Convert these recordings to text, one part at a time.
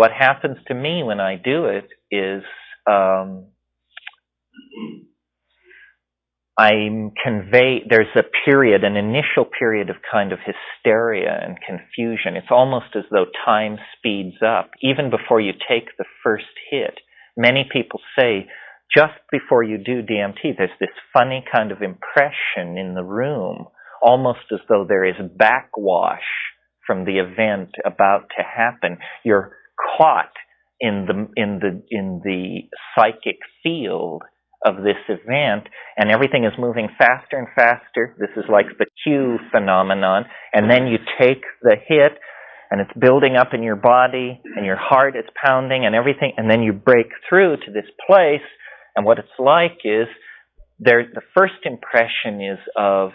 what happens to me when I do it is there's a period, an initial period of kind of hysteria and confusion. It's almost as though time speeds up, even before you take the first hit. Many people say, just before you do DMT, there's this funny kind of impression in the room, almost as though there is backwash from the event about to happen. You're caught in the psychic field of this event, and everything is moving faster and faster. This is like the cue phenomenon, and then you take the hit, and it's building up in your body, and your heart is pounding and everything, and then you break through to this place, and what it's like is, the first impression is of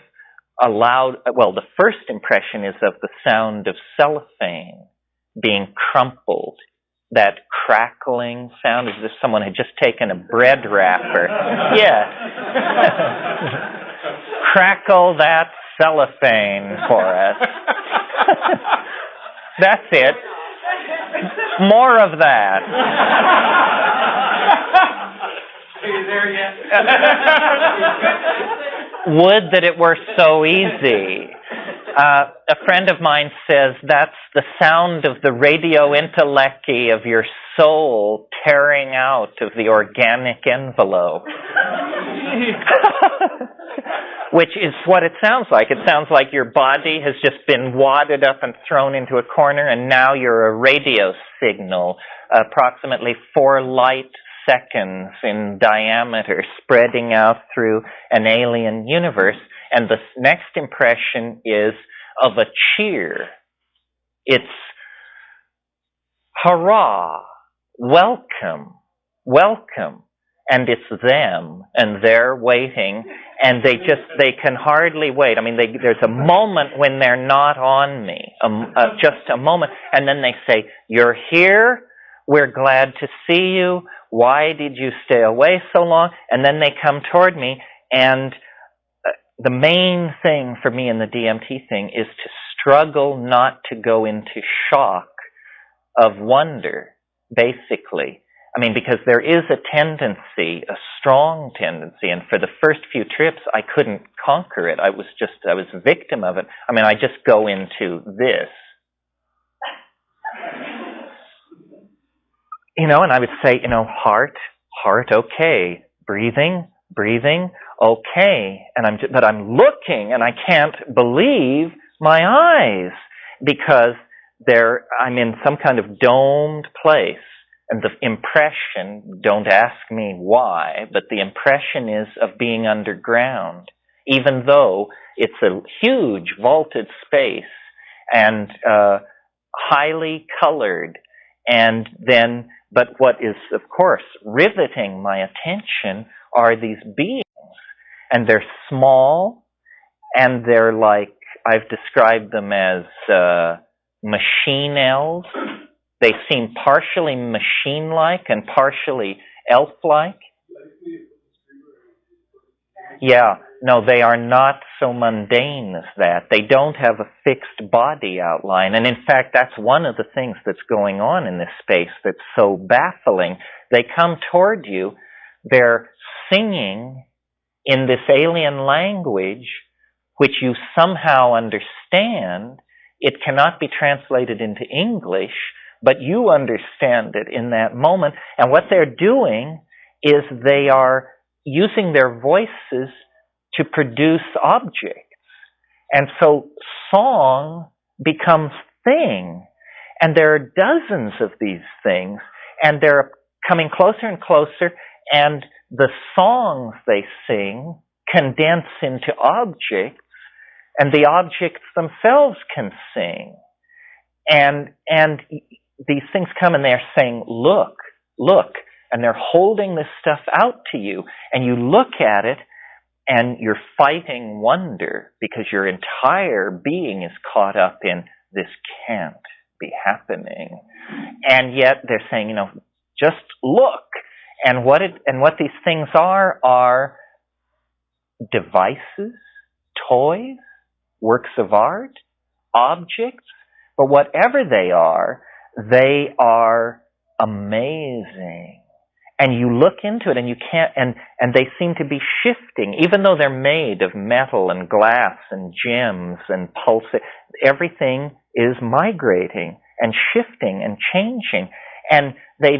the first impression is of the sound of cellophane being crumpled. That crackling sound, as if someone had just taken a bread wrapper. Yeah. Crackle that cellophane for us. That's it. More of that. Are you there yet? Would that it were so easy. A friend of mine says that's the sound of the radio intellecti of your soul tearing out of the organic envelope. Which is what it sounds like. It sounds like your body has just been wadded up and thrown into a corner, and now you're a radio signal, approximately 4 light seconds in diameter, spreading out through an alien universe. And the next impression is of a cheer. It's, hurrah, welcome, welcome. And it's them, and they're waiting, and they can hardly wait. I mean, there's a moment when they're not on me, just a moment, and then they say, "You're here, we're glad to see you, why did you stay away so long?" And then they come toward me, and the main thing for me in the DMT thing is to struggle not to go into shock of wonder, basically. I mean, because there is a tendency, a strong tendency, and for the first few trips, I couldn't conquer it. I was a victim of it. I mean, I just go into this. And I would say, heart, okay. Breathing, okay. But I'm looking, and I can't believe my eyes, because I'm in some kind of domed place. And the impression, don't ask me why, but the impression is of being underground, even though it's a huge vaulted space and highly colored. But what is, of course, riveting my attention are these beings. And they're small, and they're like, I've described them as machine elves. They seem partially machine-like and partially elf-like. Yeah, no, they are not so mundane as that. They don't have a fixed body outline. And in fact, that's one of the things that's going on in this space that's so baffling. They come toward you, they're singing in this alien language, which you somehow understand. It cannot be translated into English, but you understand it in that moment. And what they're doing is they are using their voices to produce objects. And so song becomes thing. And there are dozens of these things, and they're coming closer and closer, and the songs they sing condense into objects, and the objects themselves can sing. And these things come, and they're saying, look, and they're holding this stuff out to you, and you look at it, and you're fighting wonder, because your entire being is caught up in, this can't be happening. And yet they're saying, just look. And what these things are devices, toys, works of art, objects, but whatever they are, They are amazing. And you look into it and you can't, and they seem to be shifting, even though they're made of metal and glass and gems and pulsing. Everything is migrating and shifting and changing. And they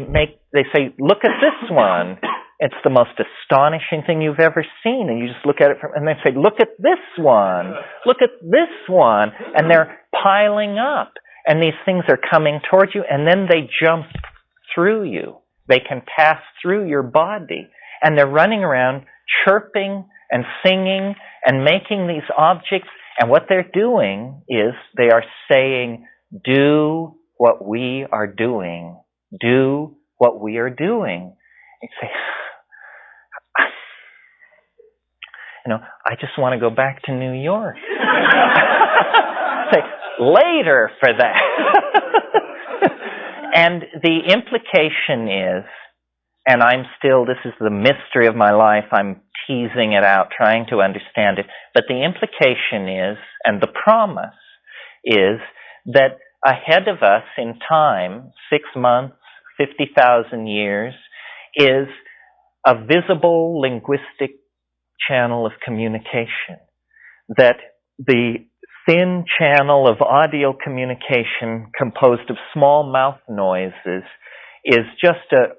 say, look at this one. It's the most astonishing thing you've ever seen. And you just look at it and they say, look at this one. Look at this one. And they're piling up. And these things are coming towards you, and then they jump through you. They can pass through your body. And they're running around chirping and singing and making these objects. And what they're doing is they are saying, do what we are doing. Do what we are doing. You say, I just want to go back to New York. Say, later for that. And the implication is, and this is the mystery of my life, I'm teasing it out, trying to understand it, but the implication is, and the promise is, that ahead of us in time, 6 months, 50,000 years, is a visible linguistic channel of communication. That the thin channel of audio communication composed of small mouth noises is just a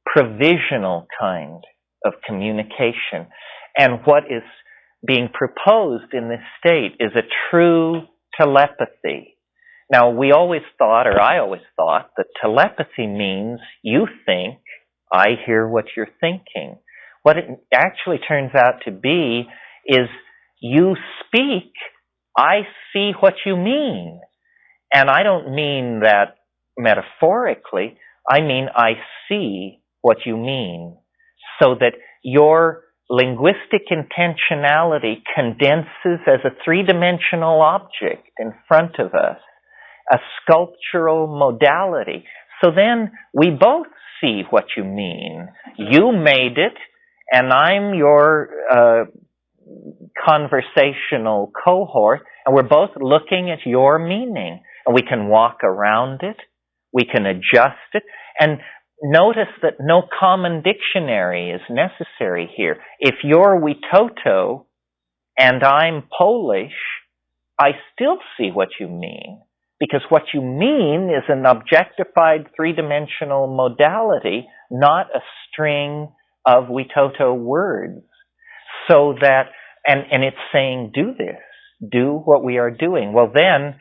provisional kind of communication. And what is being proposed in this state is a true telepathy. Now, we always thought, or I always thought, that telepathy means you think, I hear what you're thinking. What it actually turns out to be is you speak, I see what you mean. And I don't mean that metaphorically. I mean I see what you mean. So that your linguistic intentionality condenses as a three-dimensional object in front of us, a sculptural modality. So then we both see what you mean. You made it, and I'm your conversational cohort, and we're both looking at your meaning. And we can walk around it, we can adjust it, and notice that no common dictionary is necessary here. If you're Witoto and I'm Polish, I still see what you mean. Because what you mean is an objectified three-dimensional modality, not a string of Witoto words. So that, and it's saying, do this. Do what we are doing. Well then,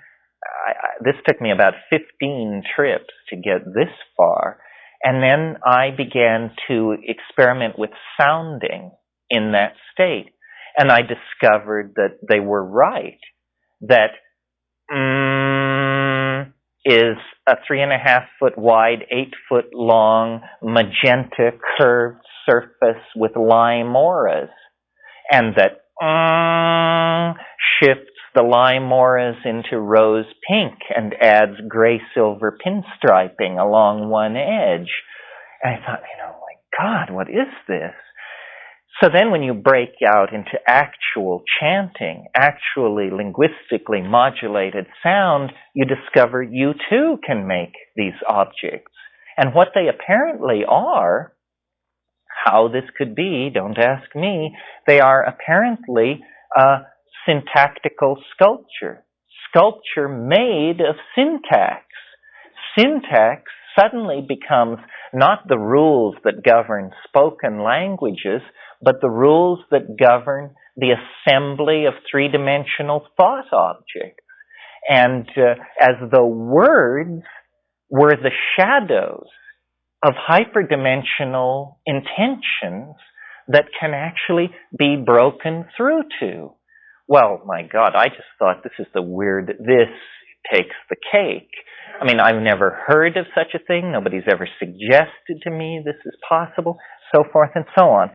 this took me about 15 trips to get this far. And then I began to experiment with sounding in that state. And I discovered that they were right. That is a 3.5 foot wide, 8 foot long, magenta curved surface with lime auras. And that shifts the lime auras into rose pink and adds gray silver pinstriping along one edge. And I thought, my God, what is this? So then when you break out into actual chanting, actually linguistically modulated sound, you discover you too can make these objects. And what they apparently are, how this could be, don't ask me, they are apparently syntactical sculpture. Sculpture made of syntax. Syntax suddenly becomes not the rules that govern spoken languages, but the rules that govern the assembly of three-dimensional thought objects. And as though words were the shadows of hyperdimensional intentions that can actually be broken through to. Well, my God, I just thought this takes the cake. I mean, I've never heard of such a thing. Nobody's ever suggested to me this is possible, so forth and so on.